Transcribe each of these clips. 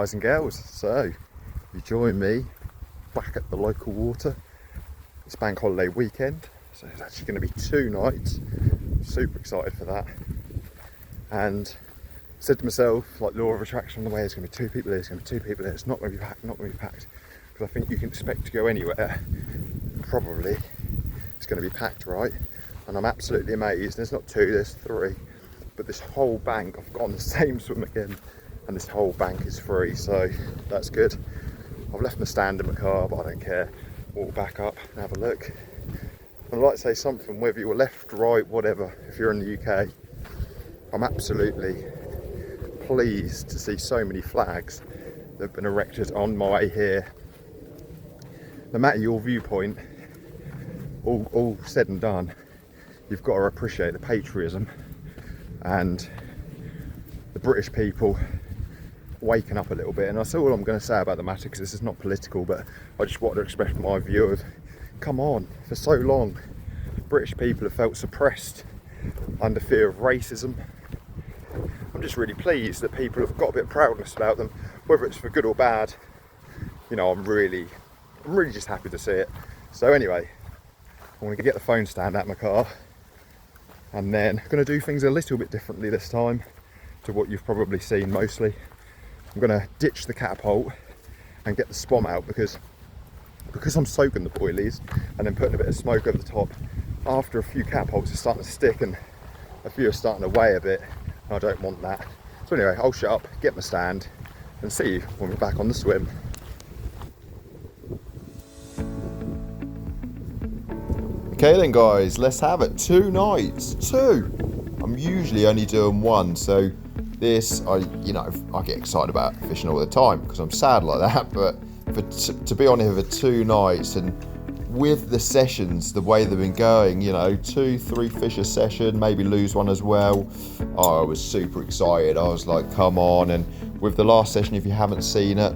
Guys and girls, so you join me back at the local water. It's bank holiday weekend, so it's actually going to be 2 nights. I'm super excited for that. And said to myself, like law of attraction on the way, there's going to be 2 people here, there's going to be 2 people here, it's not going to be packed, not going to be packed. Because I think you can expect to go anywhere, probably it's going to be packed, right? And I'm absolutely amazed. There's not 2, there's 3. But this whole bank, I've got on the same swim again, and this whole bank is free, so that's good. I've left my stand in my car, but I don't care. Walk back up and have a look. I'd like to say something, whether you're left, right, whatever, if you're in the UK, I'm absolutely pleased to see so many flags that have been erected on my way here. No matter your viewpoint, all said and done, you've got to appreciate the patriotism and the British people waking up a little bit. And that's all I'm going to say about the matter, because this is not political, but I just wanted to express my view of, come on, for so long British people have felt suppressed under fear of racism. I'm just really pleased that people have got a bit of proudness about them, whether it's for good or bad. You know, I'm really just happy to see it. So anyway, I'm going to get the phone stand out of my car, and then I'm going to do things a little bit differently this time to what you've probably seen mostly. I'm going to ditch the catapult and get the spom out, because I'm soaking the boilies and then putting a bit of smoke over the top. After a few catapults, it's starting to stick and a few are starting to weigh a bit, and I don't want that. So anyway, I'll shut up, get my stand, and see you when we're back on the swim. Okay then guys, let's have it. 2 nights, 2. I'm usually only doing 1, so this, I get excited about fishing all the time because I'm sad like that, but to be on here for 2 nights, and with the sessions, the way they've been going, 2-3 fish a session, maybe lose one as well. Oh, I was super excited. I was like, come on. And with the last session, if you haven't seen it,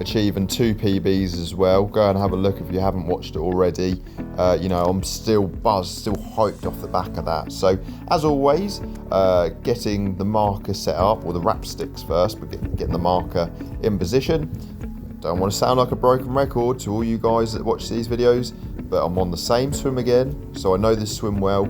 achieving 2 PBs as well, go and have a look if you haven't watched it already. I'm still buzzed, still hyped off the back of that. So as always, getting the marker set up, or the wrap sticks first, but getting the marker in position. Don't want to sound like a broken record to all you guys that watch these videos, but I'm on the same swim again, so I know this swim well.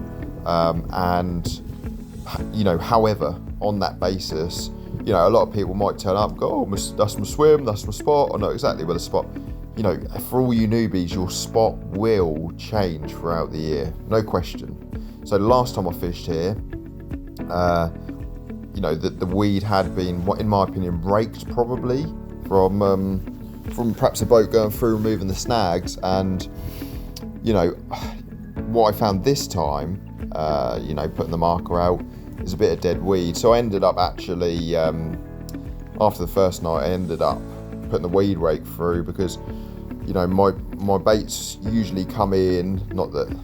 However, on that basis, a lot of people might turn up and go, oh, that's my swim, that's my spot. I know exactly where the spot. For all you newbies, your spot will change throughout the year, no question. So the last time I fished here, the weed had been, in my opinion, raked probably from perhaps a boat going through removing the snags. And what I found this time, putting the marker out, is a bit of dead weed. So I ended up actually, after the first night, I ended up putting the weed rake through, because my baits usually come in, not that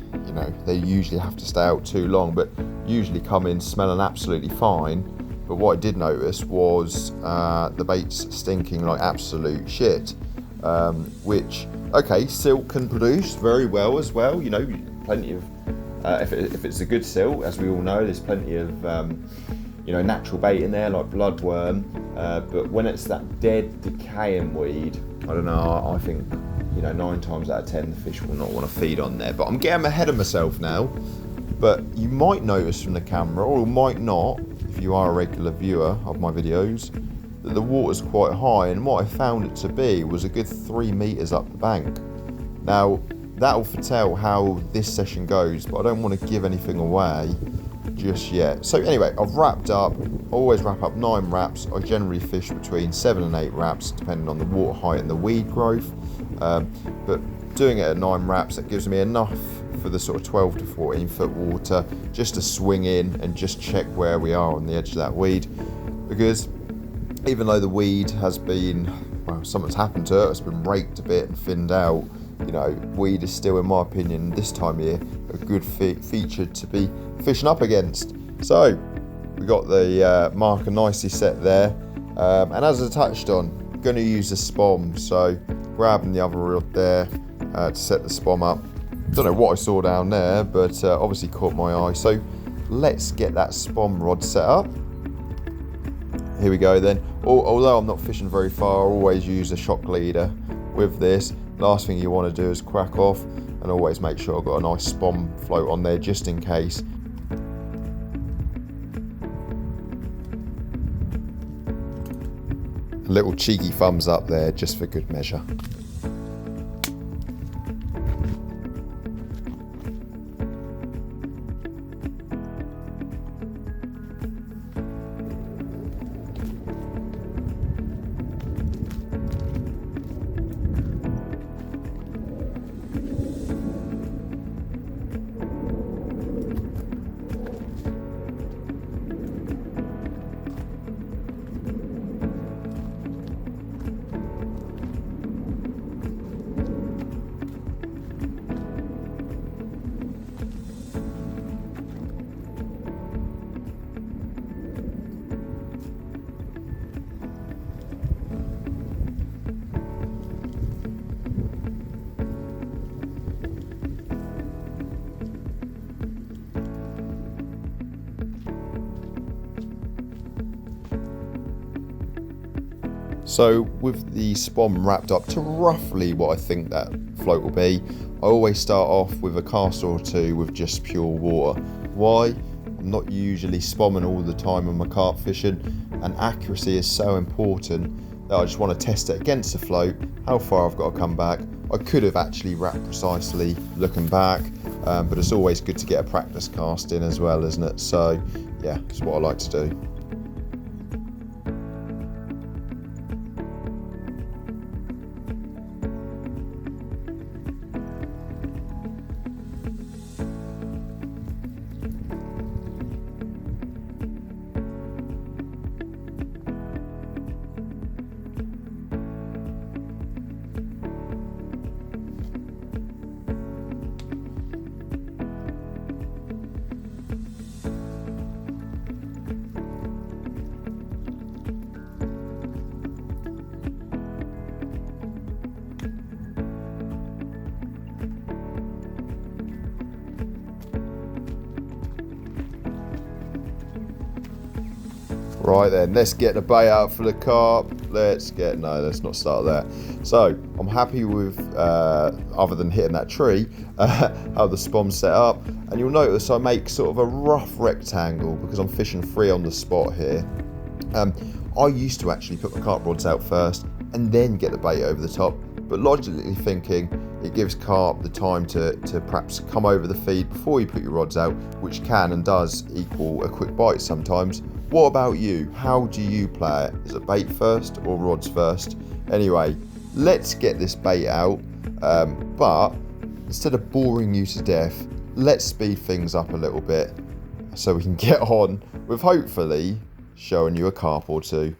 they usually have to stay out too long, but usually come in smelling absolutely fine. But what I did notice was the baits stinking like absolute shit, which, okay, silt can produce very well as well. Plenty of if it's a good silt, as we all know, there's plenty of natural bait in there like bloodworm, but when it's that dead, decaying weed, I don't know, I think 9 times out of 10 the fish will not want to feed on there. But I'm getting ahead of myself now. But you might notice from the camera, or might not if you are a regular viewer of my videos, that the water's quite high, and what I found it to be was a good 3 meters up the bank. Now that'll foretell how this session goes, but I don't want to give anything away just yet. So anyway, I've wrapped up. I always wrap up 9 wraps. I generally fish between 7 and 8 wraps, depending on the water height and the weed growth. But doing it at 9 wraps, that gives me enough for the sort of 12 to 14 foot water, just to swing in and just check where we are on the edge of that weed. Because even though the weed has been, something's happened to it, it's been raked a bit and thinned out, weed is still, in my opinion, this time of year, a good feature to be fishing up against. So we got the marker nicely set there, and as I touched on, I'm going to use the spom, so grabbing the other rod there to set the spom up. Don't know what I saw down there, but obviously caught my eye. So let's get that spom rod set up. here we go then. Although I'm not fishing very far, I always use a shock leader with this. Last thing you want to do is crack off, and always make sure I've got a nice spom float on there just in case. A little cheeky thumbs up there just for good measure. So with the spom wrapped up to roughly what I think that float will be, I always start off with a cast or two with just pure water. Why? I'm not usually spomming all the time on my carp fishing, and accuracy is so important that I just want to test it against the float, how far I've got to come back. I could have actually wrapped precisely looking back, but it's always good to get a practice cast in as well, isn't it? So yeah, it's what I like to do. Right then, let's get the bait out for the carp. Let's not start there. So I'm happy with, other than hitting that tree, how the spom's set up. And you'll notice I make sort of a rough rectangle because I'm fishing free on the spot here. I used to actually put my carp rods out first and then get the bait over the top. But logically thinking, it gives carp the time to perhaps come over the feed before you put your rods out, which can and does equal a quick bite sometimes. What about you? How do you play it? Is it bait first or rods first? Anyway, let's get this bait out, but instead of boring you to death, let's speed things up a little bit so we can get on with hopefully showing you a carp or two.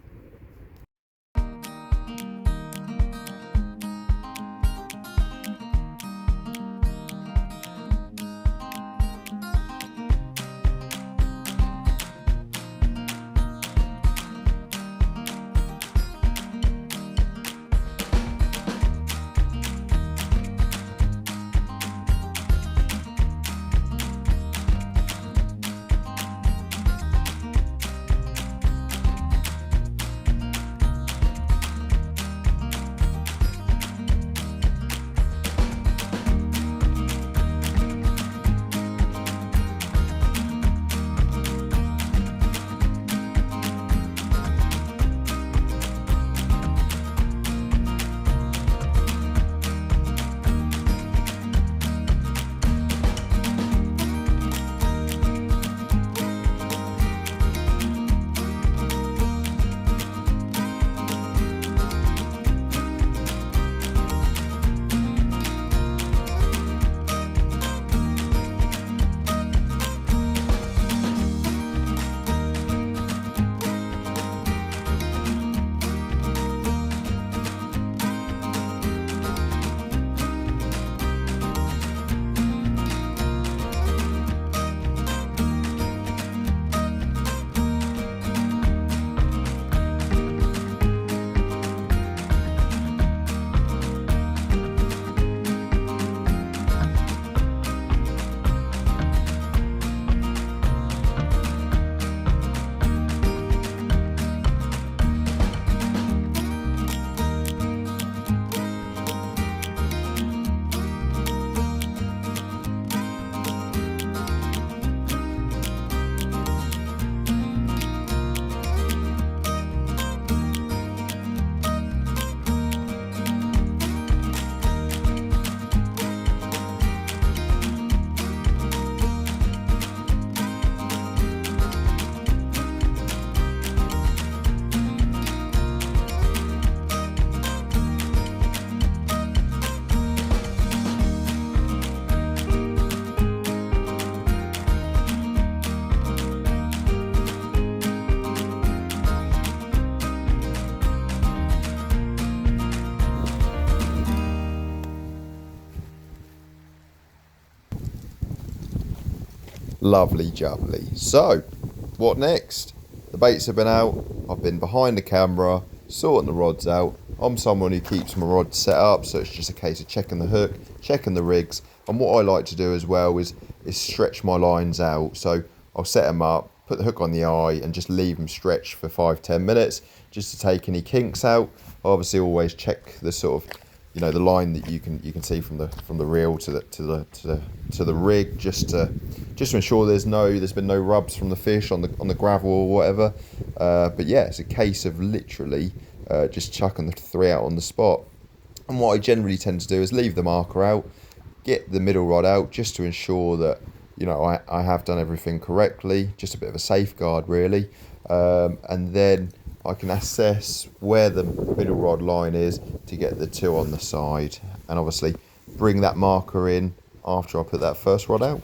Lovely jubbly. So, what next? The baits have been out. I've been behind the camera, sorting the rods out. I'm someone who keeps my rods set up, so it's just a case of checking the hook, checking the rigs. And what I like to do as well is stretch my lines out. So I'll set them up, put the hook on the eye, and just leave them stretched for 5-10 minutes, just to take any kinks out. I obviously always check the sort of, the line that you can see from the reel to the rig, just to ensure there's been no rubs from the fish on the gravel or whatever. But yeah, it's a case of literally just chucking the three out on the spot. And what I generally tend to do is leave the marker out, get the middle rod out, just to ensure that I have done everything correctly. Just a bit of a safeguard, really. And then I can assess where the middle rod line is to get the two on the side, and obviously bring that marker in after I put that first rod out.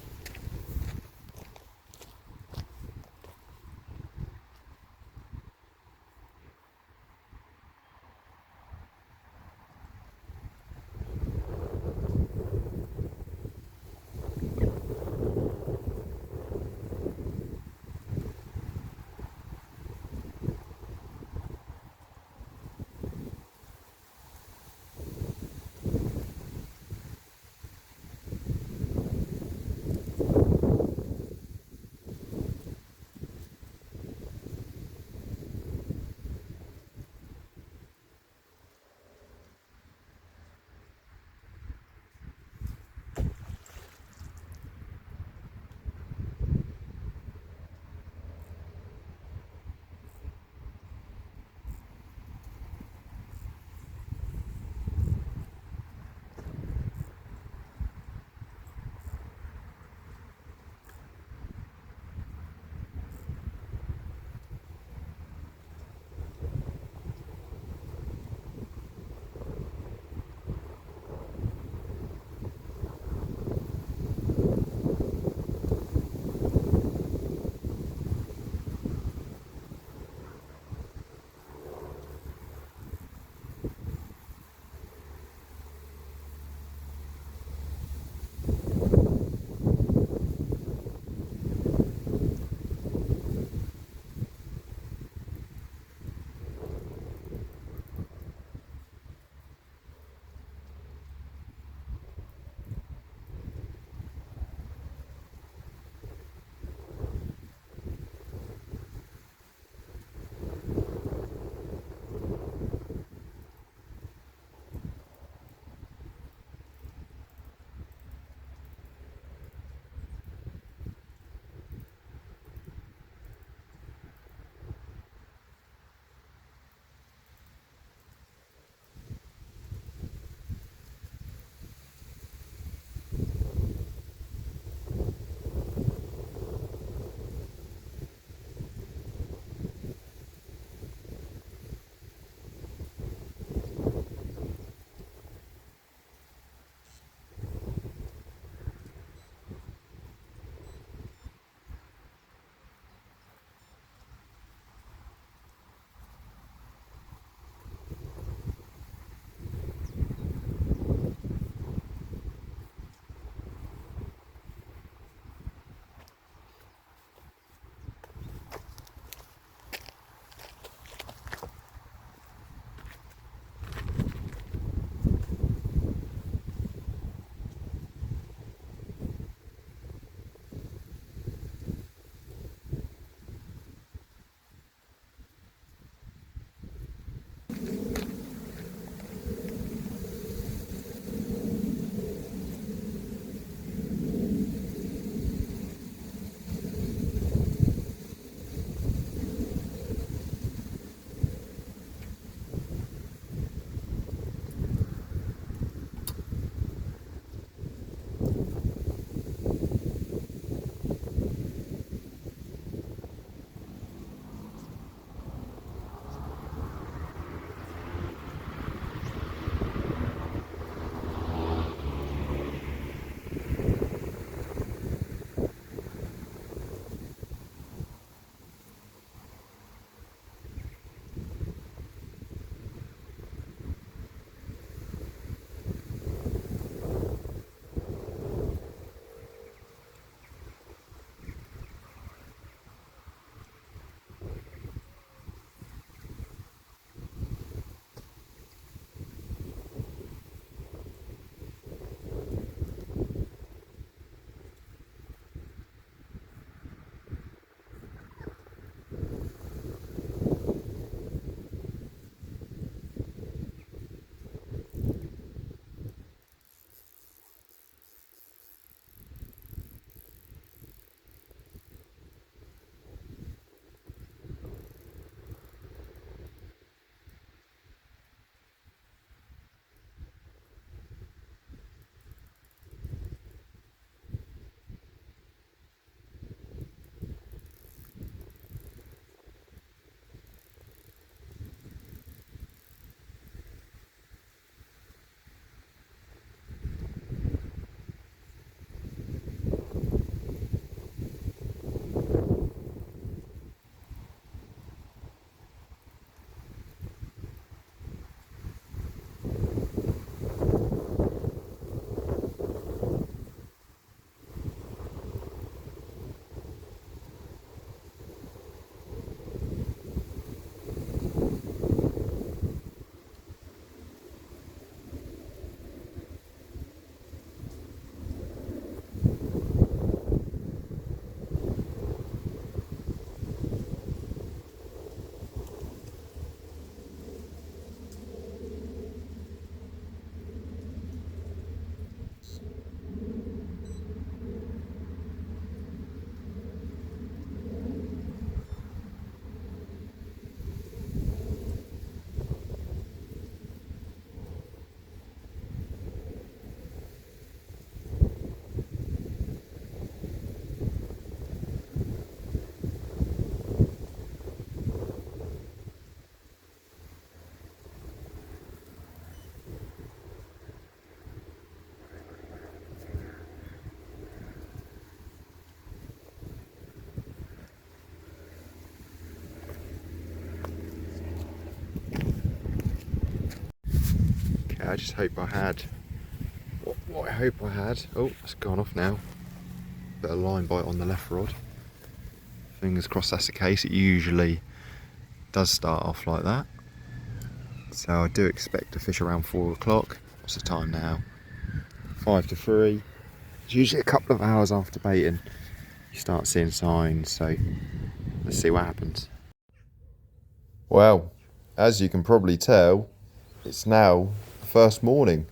I just hope I had what I hope I had. Oh, it's gone off now. Bit of line bite on the left rod. Fingers crossed that's the case. It usually does start off like that. So I do expect to fish around 4 o'clock. What's the time now? 5 to 3. It's usually a couple of hours after baiting you start seeing signs, so let's see what happens. Well, as you can probably tell, it's now the first morning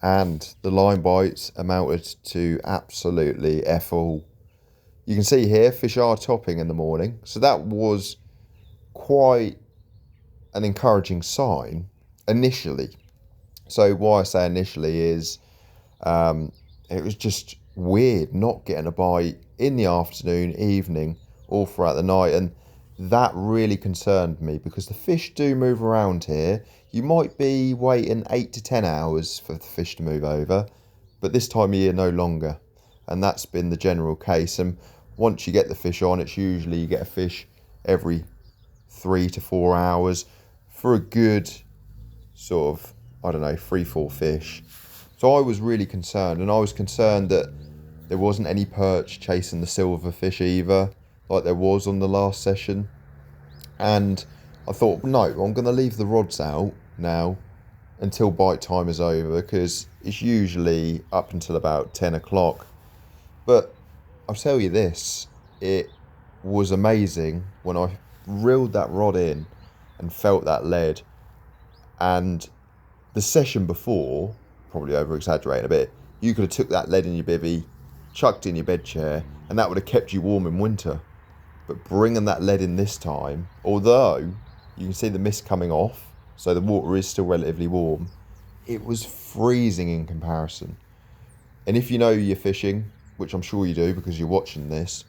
and the line bites amounted to absolutely F all. You can see here fish are topping in the morning, so that was quite an encouraging sign initially. So why I say initially is it was just weird not getting a bite in the afternoon, evening, all throughout the night, and that really concerned me because the fish do move around here. You might be waiting 8 to 10 hours for the fish to move over, but this time of year no longer, and that's been the general case. And once you get the fish on, it's usually you get a fish every 3 to 4 hours for a good sort of, I don't know, 3-4 fish. So I was really concerned, and I was concerned that there wasn't any perch chasing the silverfish either, like there was on the last session. And I thought, no, I'm going to leave the rods out now until bite time is over, because it's usually up until about 10 o'clock. But I'll tell you this, it was amazing when I reeled that rod in and felt that lead. And the session before, probably over exaggerating a bit, you could have took that lead in your bivvy, chucked in your bed chair, and that would have kept you warm in winter. But bringing that lead in this time, although you can see the mist coming off, so the water is still relatively warm, it was freezing in comparison. And if you know you're fishing, which I'm sure you do because you're watching this,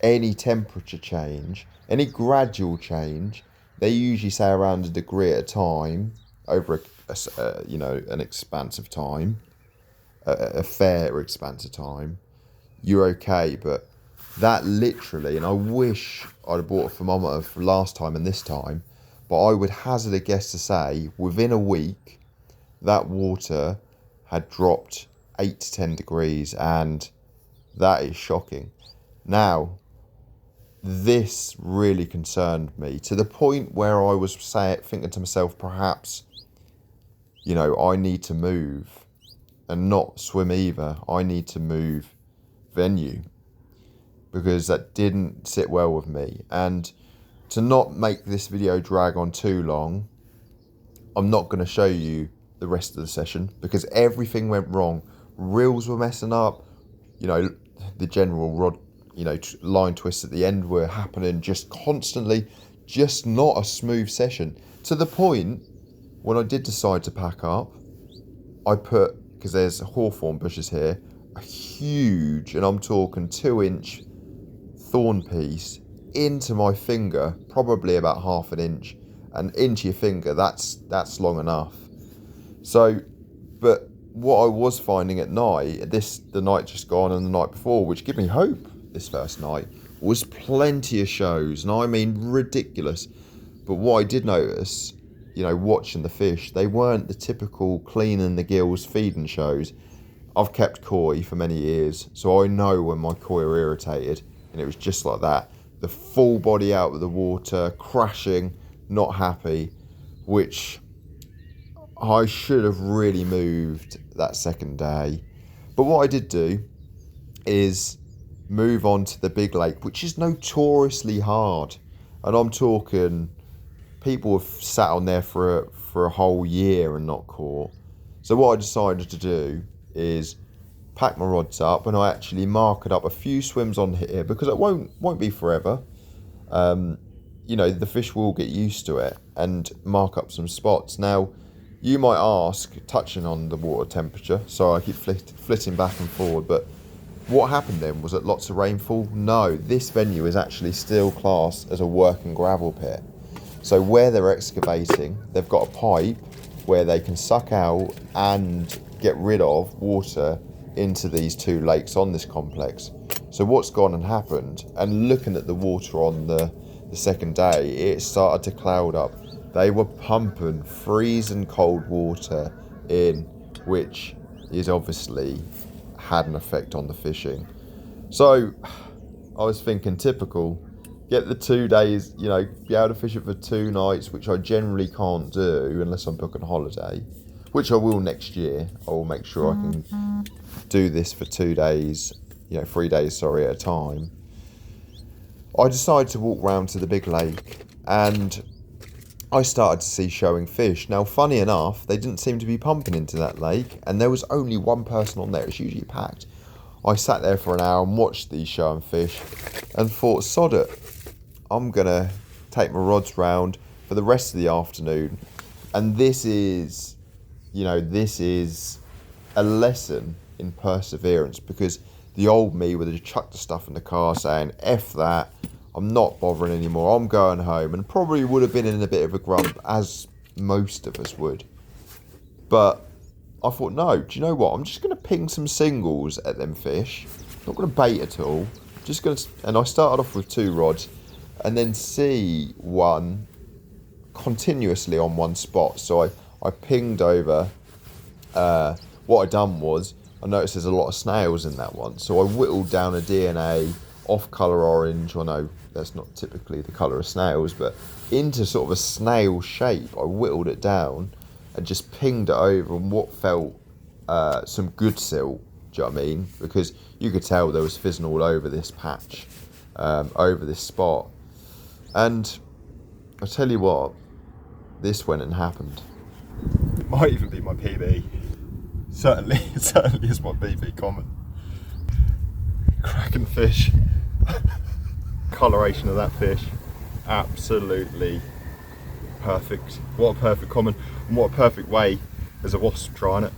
any temperature change, any gradual change, they usually say around a degree at a time over an expanse of time, a fair expanse of time, you're okay. But that literally, and I wish I'd have bought a thermometer for last time and this time, but I would hazard a guess to say within a week that water had dropped 8 to 10 degrees, and that is shocking. Now, this really concerned me to the point where I was thinking to myself, perhaps, I need to move and not swim either. I need to move venue, because that didn't sit well with me. And to not make this video drag on too long, I'm not going to show you the rest of the session because everything went wrong. Reels were messing up, the general rod, line twists at the end were happening just constantly, just not a smooth session. To the point, when I did decide to pack up, I put, because there's hawthorn bushes here, a huge, and I'm talking 2-inch thorn piece into my finger, probably about half an inch, and into your finger, that's long enough. So, but what I was finding at night, the night just gone and the night before, which gave me hope this first night, was plenty of shows, and I mean ridiculous. But what I did notice, watching the fish, they weren't the typical cleaning the gills feeding shows. I've kept koi for many years, so I know when my koi are irritated, and it was just like that. The full body out of the water, crashing, not happy, which I should have really moved that second day. But what I did do is move on to the big lake, which is notoriously hard. And I'm talking, people have sat on there for a whole year and not caught. So what I decided to do is pack my rods up, and I actually marked up a few swims on here because it won't be forever. The fish will get used to it, and mark up some spots. Now, you might ask, touching on the water temperature, sorry I keep flitting back and forward, but what happened then? Was it lots of rainfall? No, this venue is actually still classed as a working gravel pit. So where they're excavating, they've got a pipe where they can suck out and get rid of water into these 2 lakes on this complex. So what's gone and happened, and looking at the water on the second day, it started to cloud up. They were pumping freezing cold water in, which is obviously had an effect on the fishing. So I was thinking, typical, get the 2 days, you know, be able to fish it for 2 nights, which I generally can't do unless I'm booking a holiday, which I will next year. I will make sure I can do this for 2 days, 3 days, at a time. I decided to walk round to the big lake and I started to see showing fish. Now, funny enough, they didn't seem to be pumping into that lake, and there was only one person on there. It's usually packed. I sat there for an hour and watched these showing fish and thought, sod it, I'm going to take my rods round for the rest of the afternoon. And this is a lesson in perseverance, because the old me would have chucked the stuff in the car saying, F that, I'm not bothering anymore, I'm going home, and probably would have been in a bit of a grump, as most of us would. But I thought, no, do you know what? I'm just going to ping some singles at them fish. Not going to bait at all. And I started off with 2 rods, and then see one continuously on one spot. So I pinged over. What I done was, I noticed there's a lot of snails in that one. So I whittled down a DNA off-colour orange. I know that's not typically the colour of snails, but into sort of a snail shape. I whittled it down and just pinged it over on what felt some good silt. Do you know what I mean? Because you could tell there was fizzing all over this patch, over this spot. And I tell you what, this went and happened. Might even be my PB. Certainly is my PB common. Cracking fish. Coloration of that fish, absolutely perfect. What a perfect common, and what a perfect way as a wasp trying it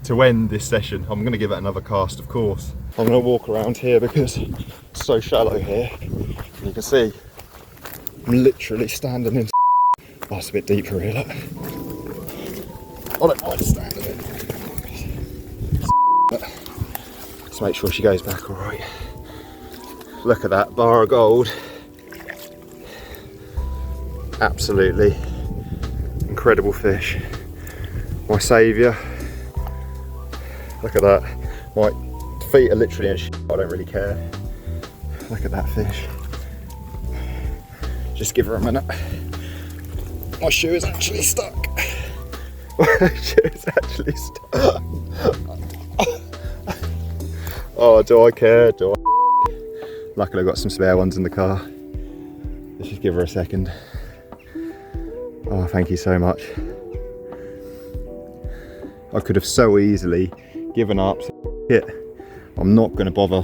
to end this session. I'm going to give it another cast, of course. I'm going to walk around here because it's so shallow here. And you can see I'm literally standing in. Oh, it's a bit deep for here, look. I don't mind standing in. Let's make sure she goes back all right. Look at that bar of gold. Absolutely incredible fish. My saviour. Look at that. My feet are literally in shit. I don't really care. Look at that fish. Just give her a minute. My shoe is actually stuck. My shoe is actually stuck. Oh, do I care? Do I? Luckily I've got some spare ones in the car. Let's just give her a second. Oh, thank you so much. I could have so easily given up. I'm not going to bother.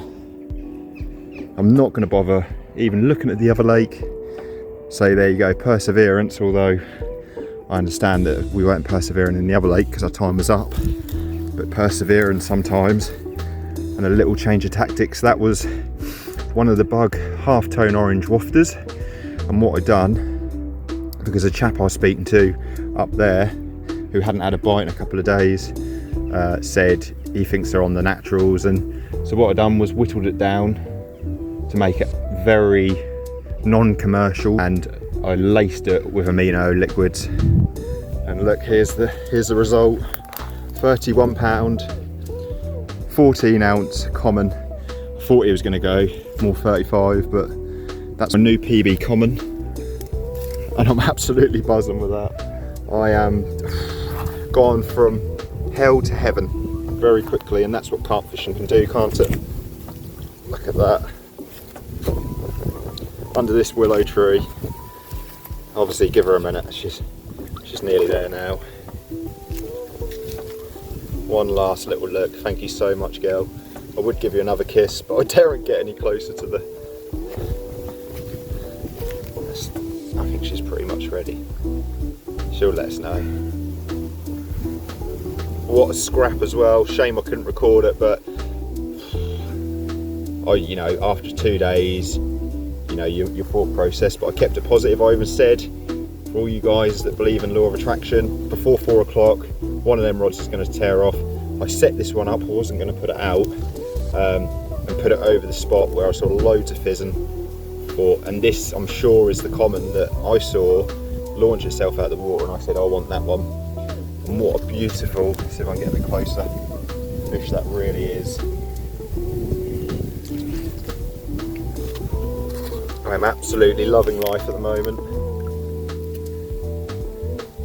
I'm not going to bother even looking at the other lake. So there you go, perseverance, although I understand that we weren't persevering in the other lake because our time was up. But perseverance sometimes, and a little change of tactics. That was one of the bug half-tone orange wafters, and what I'd done, because a chap I was speaking to up there who hadn't had a bite in a couple of days said he thinks they're on the naturals, and so what I'd done was whittled it down to make it very non-commercial, and I laced it with amino liquids, and look, here's the result. 31 pound 14 ounce common. I thought he was going to go more 35, but that's a new PB common, and I'm absolutely buzzing with that. I am gone from hell to heaven very quickly, and that's what carp fishing can do, can't it? Look at that. Under this willow tree. Obviously give her a minute, she's nearly there now. One last little look. Thank you so much, girl. I would give you another kiss, but I daren't get any closer to the... I think she's pretty much ready. She'll let us know. What a scrap as well. Shame I couldn't record it, but after 2 days, your thought process, but I kept it positive. I even said, for all you guys that believe in law of attraction, before 4 o'clock, one of them rods is going to tear off. I set this one up, I wasn't going to put it out, and put it over the spot where I saw loads of fizzing. And this, I'm sure, is the common that I saw launch itself out of the water, and I said, I want that one. And what a beautiful, let's see if I can get a bit closer, fish that really is. I'm absolutely loving life at the moment.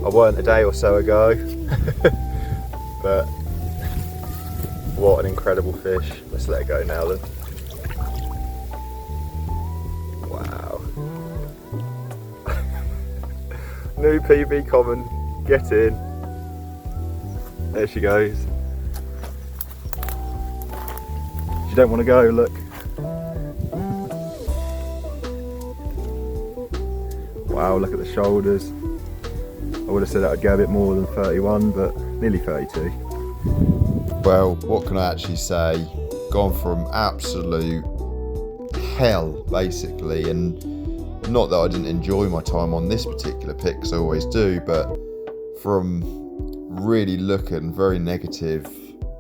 I weren't a day or so ago, but what an incredible fish. Let's let it go now then. Wow. New PB common, get in. There she goes. She don't want to go, look. Wow, look at the shoulders. I would have said I'd go a bit more than 31, but nearly 32. Well, what can I actually say? Gone from absolute hell, basically, and not that I didn't enjoy my time on this particular pick, because I always do, but from really looking very negative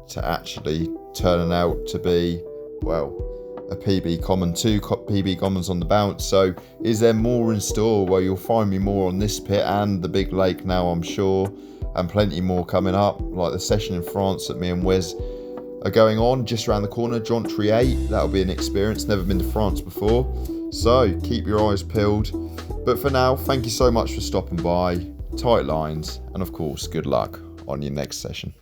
to actually turning out to be, well, a PB common, 2 PB commons on the bounce. So is there more in store? Well, you'll find me more on this pit and the big lake now, I'm sure, and plenty more coming up, like the session in France that me and Wes are going on just around the corner, Jontry 8. That'll be an experience, never been to France before, so keep your eyes peeled. But for now, thank you so much for stopping by, tight lines, and of course, good luck on your next session.